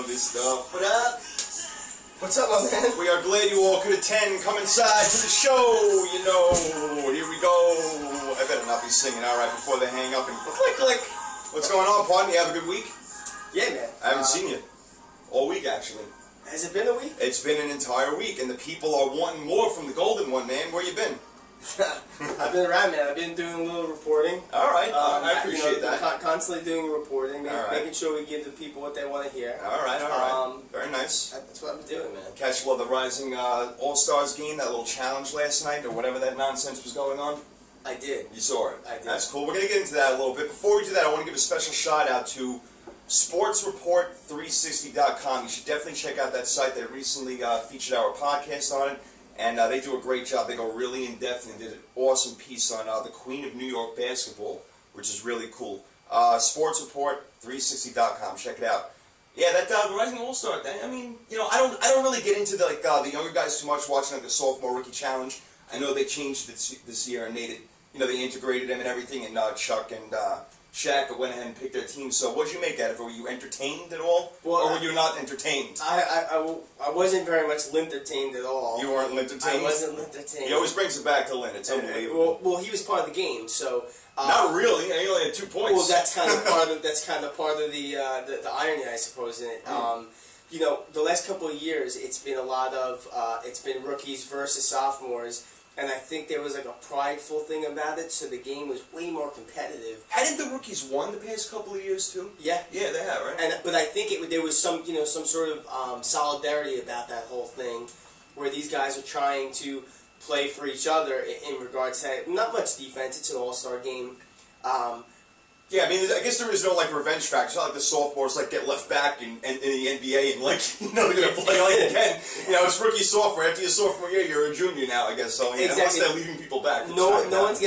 love this stuff. What up? What's up, my man? We are glad you all could attend. Come inside to the show. You know, here we go. I better not be singing all right before they hang up and click, click. What's going on, partner? You have a good week? Yeah, man. I haven't seen you all week, actually. Has it been a week? It's been an entire week, and the people are wanting more from the Golden One, man. Where you been? I've been around, man. I've been doing a little reporting. All right, I appreciate that. Constantly doing reporting, making sure we give the people what they want to hear. All right. Very nice. That's what I've been doing, man. Catch the Rising All-Stars game, that little challenge last night, or whatever that nonsense was going on? I did. You saw it? I did. That's cool. We're going to get into that a little bit. Before we do that, I want to give a special shout-out to sportsreport360.com. You should definitely check out that site. They recently featured our podcast on it. And they do a great job. They go really in-depth and did an awesome piece on the Queen of New York basketball, which is really cool. SportsReport360.com. Check it out. Yeah, that the Rising All-Star thing. I mean, you know, I don't really get into the younger guys too much, watching the sophomore rookie challenge. I know they changed it this year and made it. You know, they integrated them and everything. And Chuck and Shaq went ahead and picked their team. So what did you make out of it? Were you entertained at all? Well, or were you not entertained? I wasn't very much entertained at all. You weren't entertained? I wasn't entertained. He always brings it back to Lin. It's unbelievable. Well, he was part of the game, so... not really. He only had 2 points. Well, that's kind of part of the irony, I suppose, in it. You know, the last couple of years, it's been a lot of... it's been rookies versus sophomores. And I think there was like a prideful thing about it, so the game was way more competitive. Hadn't the rookies won the past couple of years too? Yeah, yeah, they have, right? But I think there was some sort of solidarity about that whole thing, where these guys are trying to play for each other in regards to not much defense. It's an all-star game. Yeah, I mean, I guess there is no revenge factor. It's not like the sophomores get left back in the NBA and they're gonna play again. You know, it's rookie sophomore. After your sophomore year, you're a junior now, I guess. So exactly. Unless they're leaving people back. No one's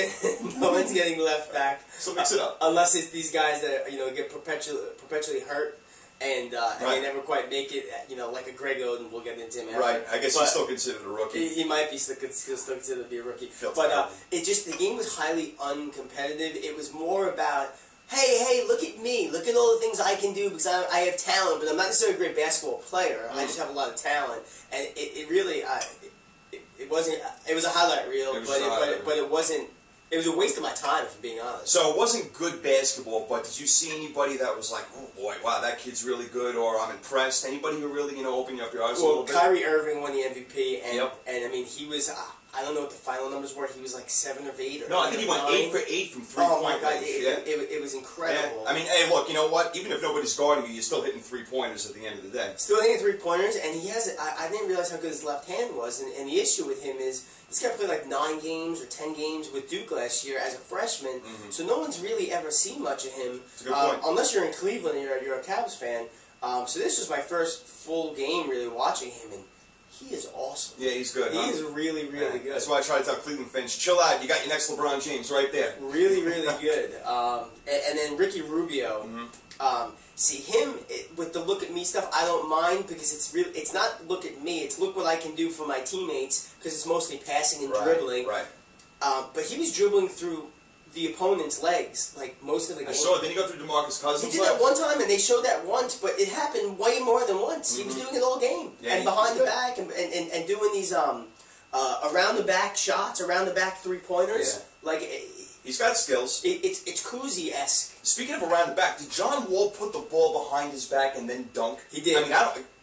getting left back. So mix it up. Unless it's these guys that get perpetually hurt. And they never quite make it, like a Greg Oden. We'll get into him after. Right, I guess he's still considered a rookie. He might be still considered to be a rookie. But the game was highly uncompetitive. It was more about, hey, look at me. Look at all the things I can do because I have talent, but I'm not necessarily a great basketball player. I just have a lot of talent. And it really, it wasn't, it was a highlight reel, but it wasn't. It was a waste of my time, if I'm being honest. So it wasn't good basketball, but did you see anybody that was like, oh boy, wow, that kid's really good, or I'm impressed? Anybody who really, opened up your eyes a little bit? Kyrie Irving won the MVP, and I mean, he was, I don't know what the final numbers were, he was like 7 of 8 or no, I think he went 8 for 8 from 3 Oh my God, it was incredible. Yeah. I mean, hey, look, you know what? Even if nobody's guarding you, you're still hitting 3-pointers at the end of the day. Still hitting 3-pointers, and he has, I didn't realize how good his left hand was, and the issue with him is, this guy played like 9 games or 10 games with Duke last year as a freshman, so no one's really ever seen much of him. That's a good point. Unless you're in Cleveland and you're a Cavs fan. So this was my first full game really watching him, and he is awesome. Yeah, he's good. He is really, really good. That's why I try to tell Cleveland fans, chill out. You got your next LeBron James right there. Really, really good. And then Ricky Rubio. See him with the look at me stuff. I don't mind because it's not look at me. It's look what I can do for my teammates because it's mostly passing and dribbling. Right. But he was dribbling through the opponent's legs like most of the game. I saw it. Then he go through DeMarcus Cousins. He did that one time, and they showed that once, but it happened way more than once. He was doing it all game, and behind the back, and doing these around the back shots, around the back 3-pointers. Yeah. He's got skills. It's Kuzi-esque. Speaking of around the back, did John Wall put the ball behind his back and then dunk? He did. I mean,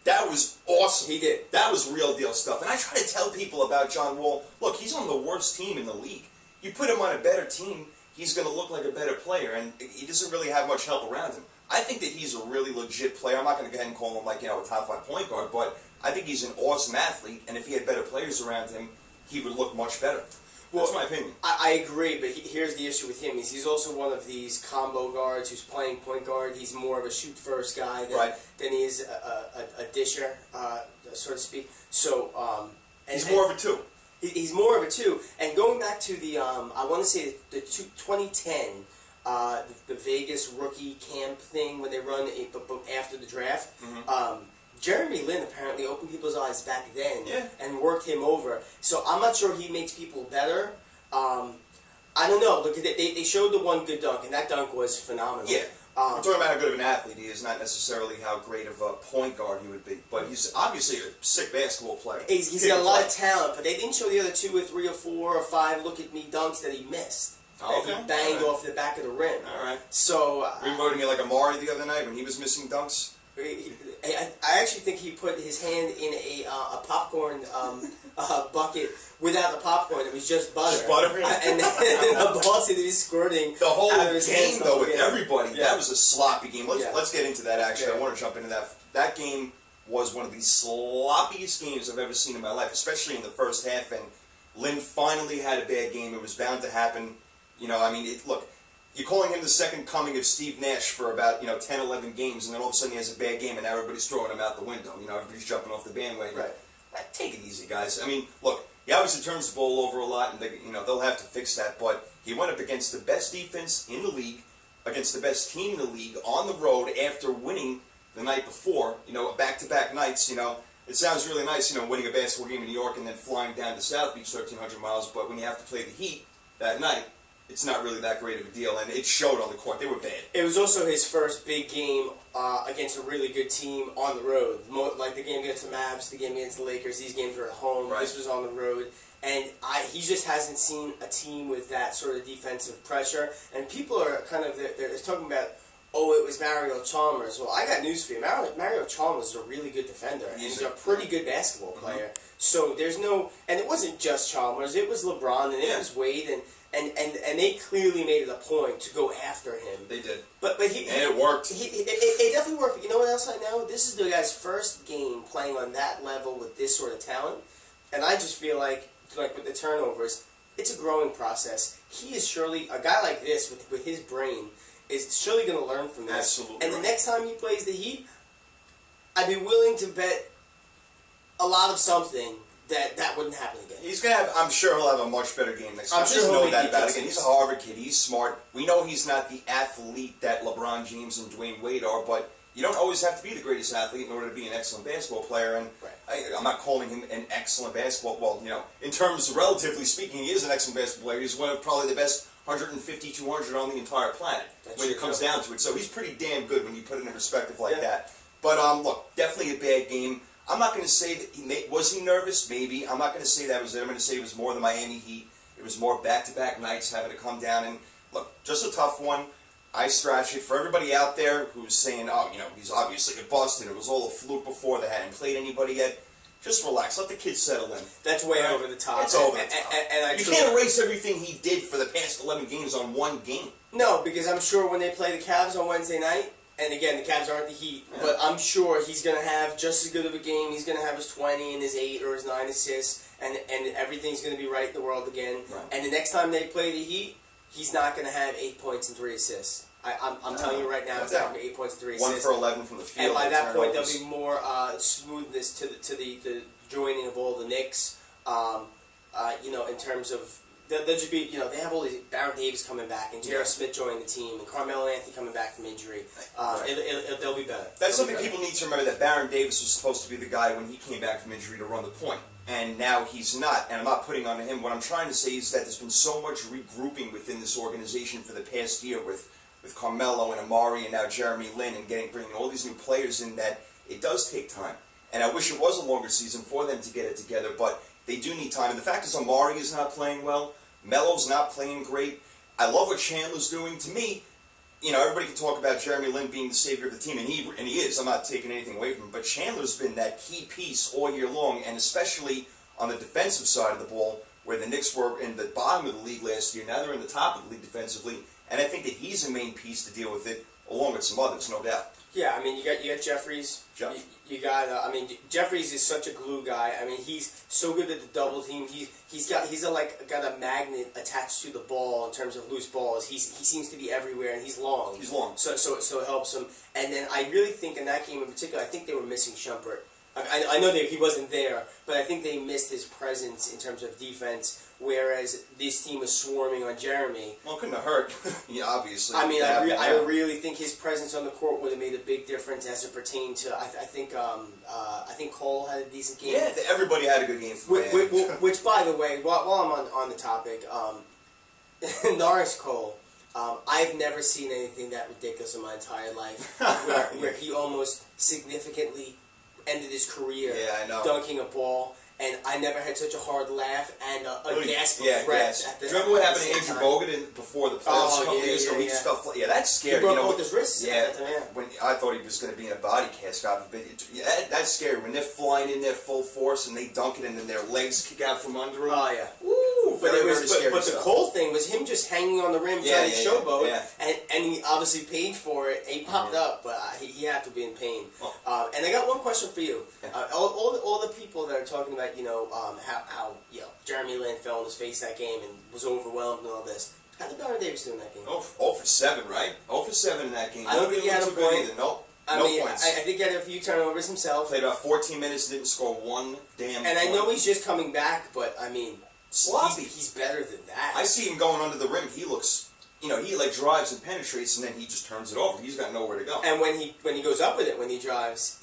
that was awesome. He did. That was real deal stuff. And I try to tell people about John Wall, look, he's on the worst team in the league. You put him on a better team, he's going to look like a better player, and he doesn't really have much help around him. I think that he's a really legit player. I'm not going to go ahead and call him a top 5 point guard, but I think he's an awesome athlete, and if he had better players around him, he would look much better. Well, that's my opinion. I agree, but here's the issue with him. He's also one of these combo guards who's playing point guard. He's more of a shoot-first guy than he is a disher, so to speak. So he's more of a 2. He's more of a 2. And going back to the, I want to say the 2010, the Vegas rookie camp thing when they run after the draft. Jeremy Lin apparently opened people's eyes back then and worked him over. So I'm not sure he makes people better. I don't know. Look, they showed the one good dunk, and that dunk was phenomenal. Yeah. We're talking about how good of an athlete he is, not necessarily how great of a point guard he would be. But he's obviously a sick basketball player. He's got a lot of talent, but they didn't show the other 2 or 3 or 4 or 5 look-at-me dunks that he missed. Okay. He banged off the back of the rim. All right. So were you voting me like Amari the other night when he was missing dunks? I actually think he put his hand in a popcorn bucket without the popcorn. It was just butter. Just butter? And then the ball seemed to be squirting. The whole game, though, with everybody, yeah. that was a sloppy game. Let's get into that, actually. Yeah. I want to jump into that. That game was one of the sloppiest games I've ever seen in my life, especially in the first half. And Lin finally had a bad game. It was bound to happen. You know, I mean, look, you're calling him the second coming of Steve Nash for about, 10, 11 games, and then all of a sudden he has a bad game, and now everybody's throwing him out the window. You know, everybody's jumping off the bandwagon. Right. Take it easy, guys. I mean, look, he obviously turns the ball over a lot, and they'll have to fix that. But he went up against the best defense in the league, against the best team in the league, on the road after winning the night before. Back-to-back nights. It sounds really nice, winning a basketball game in New York and then flying down to South Beach, 1,300 miles. But when you have to play the Heat that night, it's not really that great of a deal, and it showed on the court. They were bad. It was also his first big game against a really good team on the road. Like the game against the Mavs, the game against the Lakers, these games were at home. Right. This was on the road. And he just hasn't seen a team with that sort of defensive pressure. And people are kind of they're talking about, it was Mario Chalmers. Well, I got news for you. Mario Chalmers is a really good defender. And he's a pretty good basketball player. Mm-hmm. So there's no... And it wasn't just Chalmers. It was LeBron and it was Wade. And they clearly made it a point to go after him. They did. And it worked. It definitely worked. But you know what else I know? This is the guy's first game playing on that level with this sort of talent. And I just feel like with the turnovers, it's a growing process. He is surely, a guy like this with his brain, is surely going to learn from this. Absolutely. And the next time he plays the Heat, I'd be willing to bet a lot of something that wouldn't happen again. He's going to have, I'm sure he'll have a much better game next time. I'm sure There's he'll no doubt about it. be Again, he's a Harvard kid. He's smart. We know he's not the athlete that LeBron James and Dwayne Wade are, but you don't always have to be the greatest athlete in order to be an excellent basketball player. And I'm not calling him an excellent basketball. Well, in terms of relatively speaking, he is an excellent basketball player. He's one of probably the best 150, 200 on the entire planet when it comes down to it. So he's pretty damn good when you put it in perspective like that. But look, definitely a bad game. I'm not going to say that was he nervous? Maybe. I'm not going to say that was it. I'm going to say it was more the Miami Heat. It was more back-to-back nights having to come down. And look, just a tough one. I scratch it. For everybody out there who's saying, he's obviously a bust and it was all a fluke before, they hadn't played anybody yet, just relax. Let the kid settle in. That's way over the top. It's over the top. And you can't erase everything he did for the past 11 games on one game. No, because I'm sure when they play the Cavs on Wednesday night, and again, the Cavs aren't the Heat, but I'm sure he's going to have just as good of a game. He's going to have his 20 and his 8 or his 9 assists, and everything's going to be right in the world again. Right. And the next time they play the Heat, he's not going to have 8 points and 3 assists. I'm telling you right now, it's not going to be 8 points and 3 assists. 1 for 11 from the field. And by that point, there'll be more smoothness to the joining of all the Knicks. In terms of they'll just be, they have all these Baron Davis coming back and J.R. Smith joining the team and Carmelo Anthony coming back from injury. They'll be better. That's something people need to remember, that Baron Davis was supposed to be the guy when he came back from injury to run the point. And now he's not, and I'm not putting on him. What I'm trying to say is that there's been so much regrouping within this organization for the past year with Carmelo and Amari and now Jeremy Lin and bringing all these new players in, that it does take time. And I wish it was a longer season for them to get it together, but they do need time. And the fact is Amari is not playing well. Melo's not playing great. I love what Chandler's doing. To me, everybody can talk about Jeremy Lin being the savior of the team, and he is. I'm not taking anything away from him. But Chandler's been that key piece all year long, and especially on the defensive side of the ball, where the Knicks were in the bottom of the league last year. Now they're in the top of the league defensively, and I think that he's a main piece to deal with it, along with some others, no doubt. Yeah, I mean, you got Jeffries. You got. Jeffries is such a glue guy. I mean, he's so good at the double team. He's got a magnet attached to the ball in terms of loose balls. He seems to be everywhere, and he's long. So it helps him. And then I really think in that game in particular, I think they were missing Shumpert. I know that he wasn't there, but I think they missed his presence in terms of defense, whereas this team was swarming on Jeremy. Well, it couldn't have hurt, obviously. I mean, I really think his presence on the court would have made a big difference as it pertained to, I think Cole had a decent game. Yeah, everybody had a good game. Which, by the way, while I'm on the topic, Norris Cole. I've never seen anything that ridiculous in my entire life, where he almost significantly ended his career dunking a ball. And I never had such a hard laugh and a gasp of breath. At the, remember what happened to Andrew Bogut before the playoffs a couple years ago? He just fell flat. Yeah, that's scary. He broke both his wrists. Yeah, when I thought he was going to be in a body cast. God forbid. That's scary when they're flying in there full force and they dunk it and then their legs kick out from under them. Oh yeah. Woo! Very scary. But the Cole thing was him just hanging on the rim trying to showboat, and he obviously paid for it. He popped up, but he had to be in pain. And I got one question for you. All the people that are talking about how Jeremy Lin fell on his face that game and was overwhelmed and all this. How did Baron Davis do in that game? 0 for 7, right? 0 for 7 in that game. I don't think he had a point. Nope. I no mean, points. I think he had a few turnovers himself. Played about 14 minutes, didn't score one damn And point. I know he's just coming back, but I mean, sloppy. He's better than that. I see him going under the rim. He looks, he like drives and penetrates, and then he just turns it over. He's got nowhere to go. And when he goes up with it, when he drives,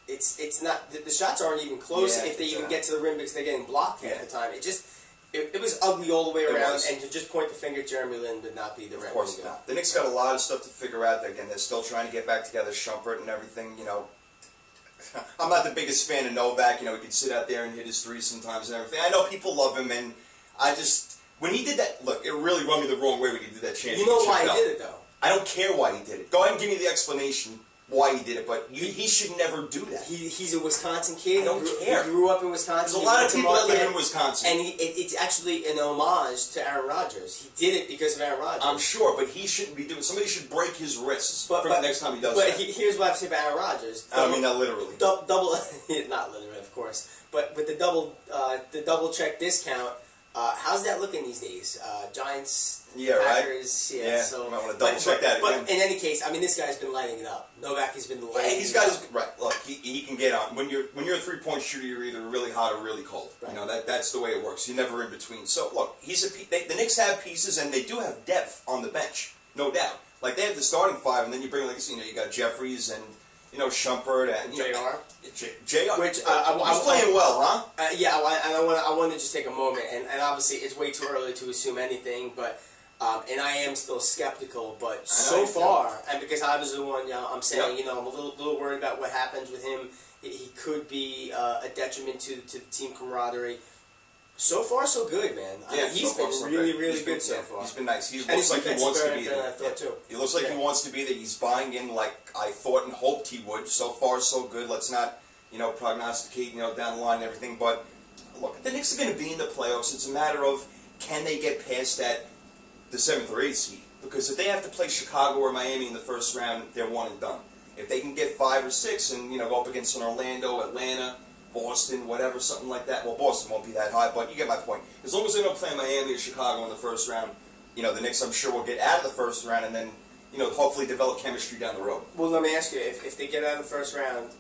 it's not the shots aren't even close if they even get to the rim because they're getting blocked half the time. It was ugly all the way around, and to just point the finger at Jeremy Lin would not be the right way to go. The Knicks got a lot of stuff to figure out. Again, they're still trying to get back together, Shumpert and everything. I'm not the biggest fan of Novak. He can sit out there and hit his threes sometimes and everything. I know people love him, and when he did that, look, it really rubbed me the wrong way when he did that championship. You know why he did it, though? I don't care why he did it. Go ahead and give me the explanation why he did it, but he should never do that. He's a Wisconsin kid. I don't care. He grew up in Wisconsin. There's a lot of people that live in Wisconsin. And it's actually an homage to Aaron Rodgers. He did it because of Aaron Rodgers. I'm sure, but he shouldn't be doing. Somebody should break his wrists for the next time he does that. But here's what I have to say about Aaron Rodgers. I don't mean that literally. Double, not literally, of course. But with the double check discount, how's that looking these days? Giants, Packers, So you might want to double check that again. But in any case, I mean, this guy's been lighting it up. Novak has been lighting it up. He's got his right. Look, he can get on. When you're a 3-point shooter, you're either really hot or really cold. Right. That's the way it works. You're never in between. So look, the Knicks have pieces and they do have depth on the bench, no doubt. Like they have the starting five, and then you bring you got Jeffries and Shumpert and JR. JR. Which he's playing well, huh? I want to just take a moment, and obviously it's way too early to assume anything, but. And I am still skeptical, but so far, and because I was the one, I'm saying, I'm a little worried about what happens with him. He could be a detriment to the team camaraderie. So far, so good, man. He's been really good so far. He's been nice. He looks like he wants to be there. I thought too. He looks like he wants to be there. He's buying in like I thought and hoped he would. So far, so good. Let's not, prognosticate, down the line and everything. But look, the Knicks are going to be in the playoffs. It's a matter of can they get past the 7th or 8th seed, because if they have to play Chicago or Miami in the first round, they're one and done. If they can get 5 or 6 and go up against an Orlando, Atlanta, Boston, whatever, something like that. Well, Boston won't be that high, but you get my point. As long as they don't play Miami or Chicago in the first round, the Knicks, I'm sure, will get out of the first round and then hopefully develop chemistry down the road. Well, let me ask you: if they get out of the first round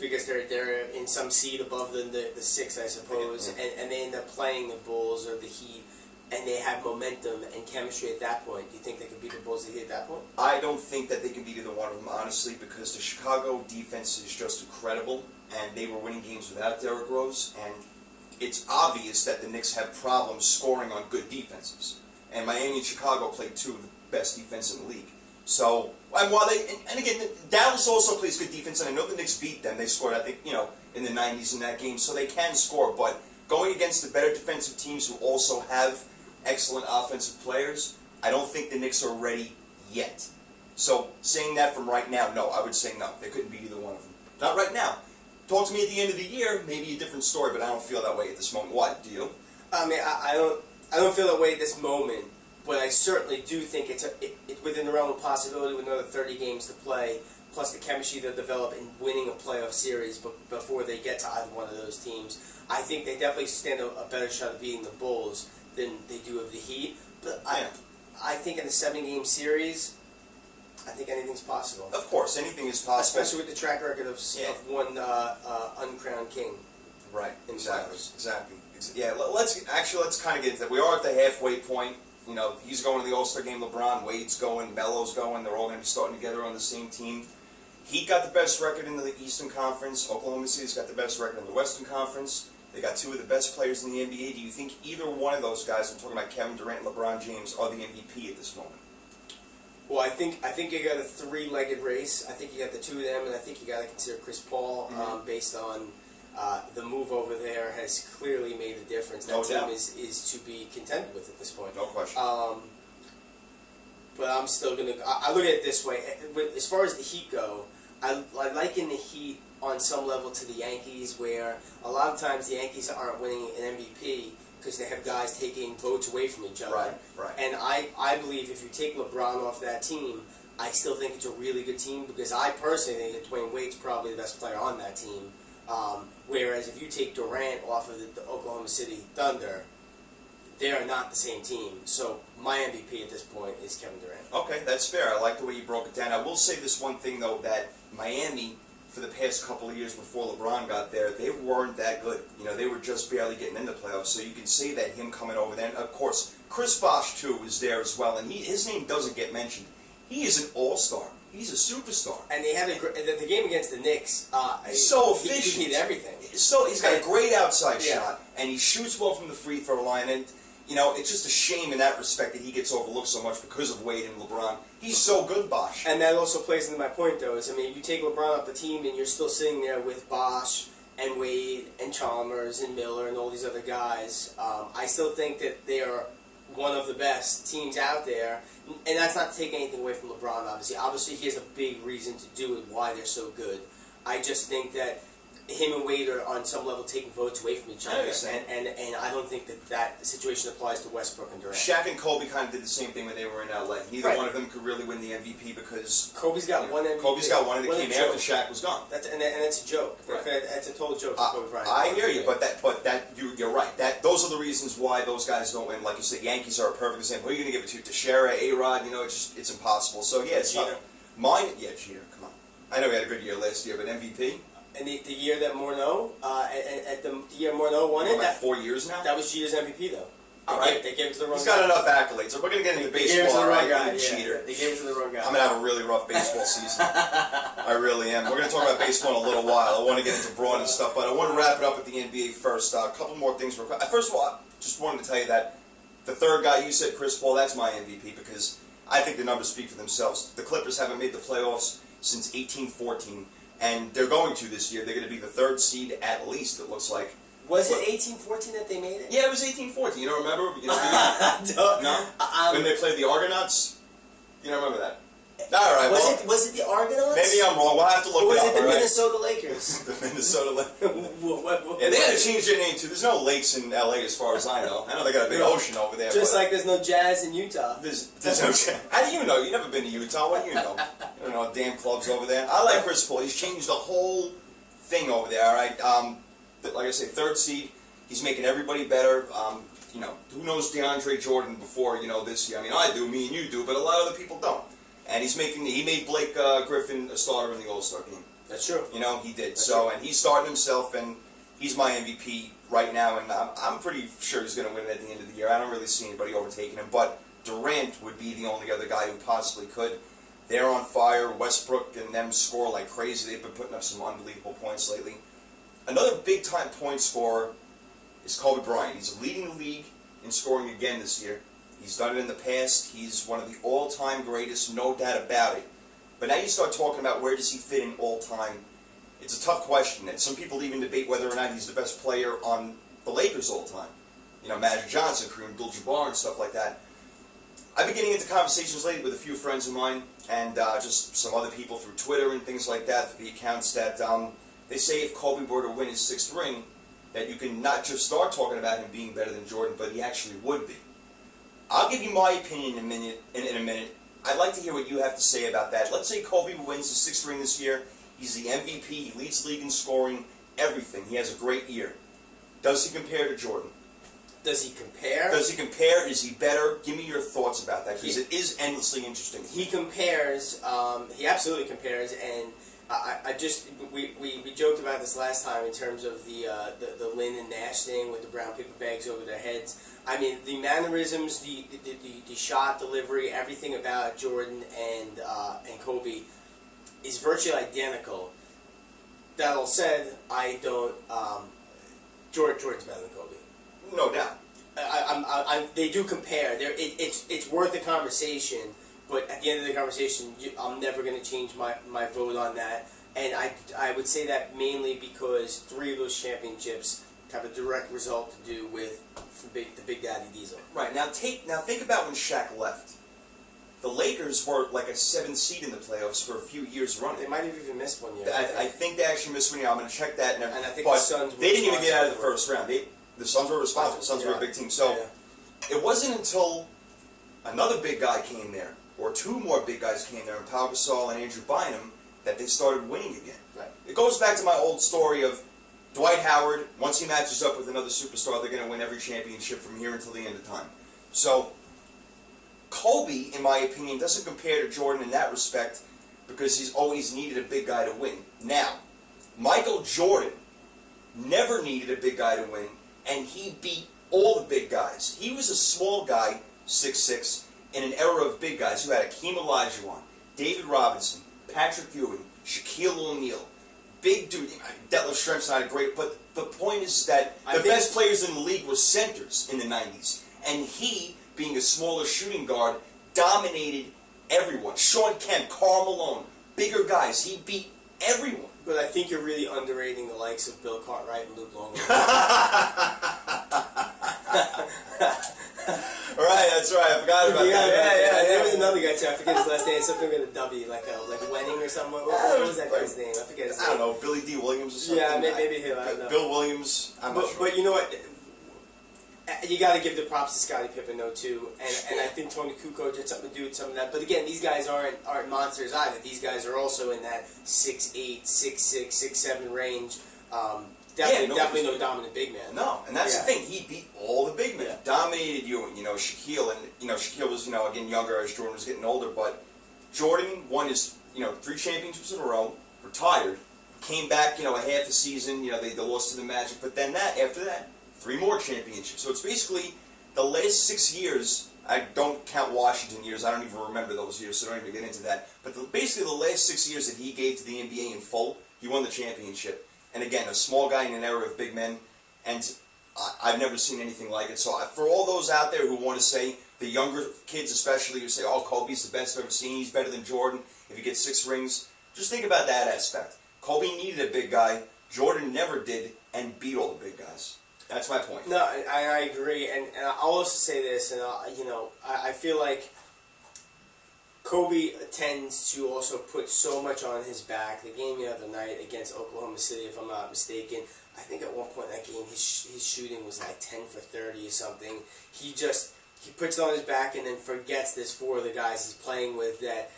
because they're in some seed above the 6th, I suppose, and they end up playing the Bulls or the Heat. And they have momentum and chemistry at that point. Do you think they can beat the Bulls at that point? I don't think that they can beat either one of them, honestly, because the Chicago defense is just incredible, and they were winning games without Derrick Rose, and it's obvious that the Knicks have problems scoring on good defenses. And Miami and Chicago played 2 of the best defense in the league. So, and while and again, Dallas also plays good defense, and I know the Knicks beat them. They scored, I think, in the 90s in that game, so they can score, but going against the better defensive teams who also have excellent offensive players, I don't think the Knicks are ready yet. So, saying that from right now, no, I would say no. They couldn't beat either one of them. Not right now. Talk to me at the end of the year, maybe a different story, but I don't feel that way at this moment. Why? Do you? I mean, I don't feel that way at this moment, but I certainly do think it's within the realm of possibility with another 30 games to play, plus the chemistry they'll develop in winning a playoff series before they get to either one of those teams. I think they definitely stand a better shot of beating the Bulls than they do of the Heat. But I think in the 7-game series, I think anything's possible. Of course, anything is possible. Especially with the track record of one uncrowned king. Right, exactly. Yeah, let's kind of get into that. We are at the halfway point. He's going to the All-Star game, LeBron, Wade's going, Melo's going. They're all going to be starting together on the same team. Heat got the best record in the Eastern Conference. Oklahoma City's got the best record in the Western Conference. They got two of the best players in the NBA. Do you think either one of those guys, I'm talking about Kevin Durant and LeBron James, are the MVP at this moment? Well, I think you got a three-legged race. I think you got the two of them, and I think you got to consider Chris Paul, based on the move over there has clearly made a difference. That team is to be contended with at this point. No question. But I'm still gonna. I look at it this way. As far as the Heat go, I liken the Heat on some level to the Yankees, where a lot of times the Yankees aren't winning an MVP because they have guys taking votes away from each other. Right. And I believe if you take LeBron off that team, I still think it's a really good team because I personally think that Dwayne Wade's probably the best player on that team. Whereas if you take Durant off of the Oklahoma City Thunder, they are not the same team. So my MVP at this point is Kevin Durant. Okay, that's fair. I like the way you broke it down. I will say this one thing, though, that Miami, for the past couple of years before LeBron got there, they weren't that good. You know, they were just barely getting into playoffs. So you can say that him coming over there. And, of course, Chris Bosh, too, is there as well. And his name doesn't get mentioned. He is an all-star. He's a superstar. And they had the game against the Knicks. He's so efficient. He did everything. So he's got a great outside shot, and he shoots well from the free throw line. And you know, it's just a shame in that respect that he gets overlooked so much because of Wade and LeBron. He's so good, Bosh. And that also plays into my point, though. Is, I mean, you take LeBron off the team, and you're still sitting there with Bosh and Wade and Chalmers and Miller and all these other guys. I still think that they are one of the best teams out there. And that's not to take anything away from LeBron, obviously. Obviously, he has a big reason to do it, why they're so good. I just think that him and Wade are on some level taking votes away from each other, and I don't think that situation applies to Westbrook and Durant. Shaq and Kobe kind of did the same thing when they were in LA. Neither one of them could really win the MVP because Kobe's got one MVP. Kobe's got one, and it came after Shaq was gone. That's a joke. Right. That's a total joke. Kobe Bryant. I hear you, but you're right. Those are the reasons why those guys don't win. Like you said, Yankees are a perfect example. Who are you going to give it to? Teixeira, A-Rod? You know, it's impossible. So yeah, it's tough. Jeter. Come on. I know he had a good year last year, but MVP. And the year that Morneau, at the year Morneau won it, that 4 years now. That was Jeter's MVP, though. They gave it to the wrong guy. He's got enough accolades. We're going to get into baseball. All right, Jeter. They gave it to the wrong guy. I'm going to have a really rough baseball season. I really am. We're going to talk about baseball in a little while. I want to get into broad and stuff, but I want to wrap it up with the NBA first. A couple more things. First of all, I just wanted to tell you that the third guy you said, Chris Paul, that's my MVP because I think the numbers speak for themselves. The Clippers haven't made the playoffs since 1814. And they're going to this year. They're going to be the third seed at least, it looks like. Was it 1814 that they made it? Yeah, it was 1814. You don't remember? No? When they played the Argonauts? You don't remember that? All right. Was it the Argonauts? Maybe I'm wrong. We'll have to look it up. Was it the Minnesota Lakers? The Minnesota Lakers. Yeah, they had to change their name too. There's no lakes in LA as far as I know. I know they got a big ocean over there. Just like there's no jazz in Utah. There's no jazz. How do you know? You've never been to Utah. What do you know? You don't know damn clubs over there. I like Chris Paul. He's changed the whole thing over there. All right. Like I say, third seed. He's making everybody better. You know, who knows DeAndre Jordan before this year? I mean, I do. Me and you do, but a lot of other people don't. And he made Blake Griffin a starter in the All-Star game. That's true. You know, he did. And he's starting himself, and he's my MVP right now, and I'm pretty sure he's going to win it at the end of the year. I don't really see anybody overtaking him, but Durant would be the only other guy who possibly could. They're on fire. Westbrook and them score like crazy. They've been putting up some unbelievable points lately. Another big-time point scorer is Kobe Bryant. He's leading the league in scoring again this year. He's done it in the past. He's one of the all-time greatest, no doubt about it. But now you start talking about where does he fit in all-time. It's a tough question, and some people even debate whether or not he's the best player on the Lakers all-time. You know, Magic Johnson, Kareem Abdul-Jabbar, and stuff like that. I've been getting into conversations lately with a few friends of mine and just some other people through Twitter and things like that, the accounts that they say if Kobe were to win his 6th ring, that you can not just start talking about him being better than Jordan, but he actually would be. I'll give you my opinion in a minute. I'd like to hear what you have to say about that. Let's say Kobe wins his 6th ring this year. He's the MVP. He leads the league in scoring, everything. He has a great year. Does he compare to Jordan? Does he compare? Does he compare? Is he better? Give me your thoughts about that, because it is endlessly interesting. He compares. He absolutely compares, and we joked about this last time in terms of the Lin and Nash thing with the brown paper bags over their heads. I mean, the mannerisms, the shot delivery, everything about Jordan and Kobe is virtually identical. That all said, I don't. Jordan's better than Kobe. No doubt. They do compare. It's worth a conversation, but at the end of the conversation, I'm never going to change my vote on that. And I would say that mainly because 3 of those championships have a direct result to do with the Big Daddy Diesel. Right, now think about when Shaq left. The Lakers were like a 7th seed in the playoffs for a few years running. They might have even missed one year. I think they actually missed one year. I'm going to check that. And I think but the Suns were they didn't even get out of the first round. The Suns were responsible. The Suns were a big team. So it wasn't until another big guy came there, or 2 more big guys came there, and Pau Gasol and Andrew Bynum, that they started winning again. Right. It goes back to my old story of Dwight Howard. Once he matches up with another superstar, they're going to win every championship from here until the end of time. So Kobe, in my opinion, doesn't compare to Jordan in that respect because he's always needed a big guy to win. Now, Michael Jordan never needed a big guy to win, and he beat all the big guys. He was a small guy, 6'6", in an era of big guys who had Akeem Olajuwon, David Robinson, Patrick Ewing, Shaquille O'Neal. Big dude. Detlef Schrempf's not a great, but the point is that the best players in the league were centers in the 90s. And he, being a smaller shooting guard, dominated everyone. Sean Kemp, Karl Malone, bigger guys. He beat everyone. But I think you're really underrating the likes of Bill Cartwright and Luke Longley. Right, that's right. I forgot about that. Yeah. There was another guy too. I forget his last name. Something with a W, like Wenning or something. What was that guy's name? I forget his name. I don't know. Billy D. Williams or something. Yeah, maybe him. I don't know. Bill Williams. I'm not sure. But you know what? You got to give the props to Scottie Pippen though too, and I think Tony Kukoc had something to do with some of that. But again, these guys aren't monsters either. These guys are also in that 6'8", 6'6", 6'7" range. Definitely no dominant big man. No, and that's the thing. He beat all the big men. Yeah. Dominated Ewing, Shaquille, and Shaquille was again younger as Jordan was getting older. But Jordan won his 3 championships in a row, retired, came back a half a season. They lost to the Magic, but then after that 3 more championships. So it's basically the last 6 years. I don't count Washington years. I don't even remember those years, so don't even get into that. But basically the last 6 years that he gave to the NBA in full, he won the championship. And again, a small guy in an era of big men, and I've never seen anything like it. So for all those out there who want to say, the younger kids especially, who say, oh, Kobe's the best I've ever seen, he's better than Jordan if he gets 6 rings, just think about that aspect. Kobe needed a big guy. Jordan never did, and beat all the big guys. That's my point. No, I agree, and I'll also say this, and I feel like Kobe tends to also put so much on his back. The game the other night against Oklahoma City, if I'm not mistaken, I think at one point in that game his shooting was like 10 for 30 or something. He puts it on his back and then forgets there's 4 of the guys he's playing with that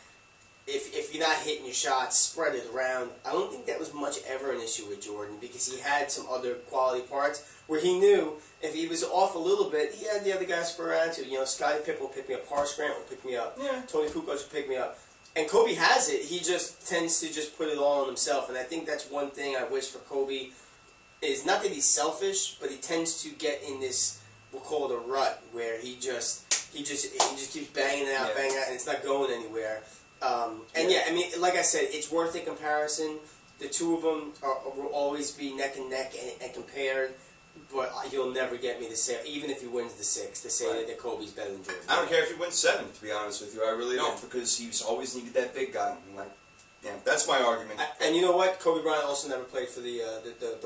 if you're not hitting your shots, spread it around. I don't think that was much ever an issue with Jordan because he had some other quality parts where he knew if he was off a little bit, he had the other guys to spur around to. Scottie Pippen will pick me up, Horace Grant will pick me up, Tony Kukoc will pick me up. And Kobe has it. He just tends to just put it all on himself. And I think that's one thing I wish for Kobe is not that he's selfish, but he tends to get in this, we'll call it a rut, where he just keeps banging it out, and it's not going anywhere. Like I said, it's worth a comparison. The 2 of them will always be neck and neck and compared, but you'll never get me to say, even if he wins the 6, to say that Kobe's better than Jordan. I don't care if he wins 7, to be honest with you. I really don't, because he's always needed that big guy. That's my argument. And you know what? Kobe Bryant also never played for the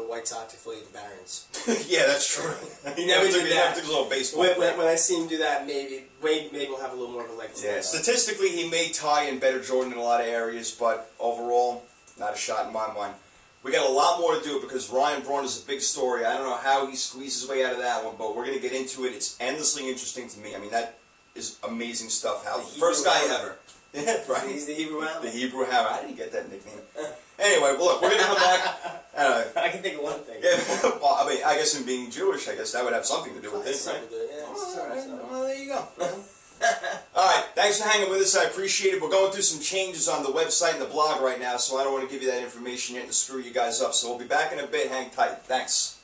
White Sox affiliate, the Barons. Yeah, that's true. He never did that. Took a little baseball. When I see him do that, maybe we'll have a little more of a leg. Yeah, statistically, he may tie and better Jordan in a lot of areas, but overall, not a shot in my mind. We got a lot more to do because Ryan Braun is a big story. I don't know how he squeezes his way out of that one, but we're going to get into it. It's endlessly interesting to me. I mean, that is amazing stuff. How first guy ever. Yeah, right. He's the Hebrew Hammer. The Hebrew Hammer. How did you get that nickname? Anyway, well, look, we're going to come back. I can think of one thing. Yeah, well, I mean, I guess in being Jewish, I guess that would have something to do with it, right? Well, there you go. Alright, thanks for hanging with us. I appreciate it. We're going through some changes on the website and the blog right now, so I don't want to give you that information yet and screw you guys up. So we'll be back in a bit. Hang tight. Thanks.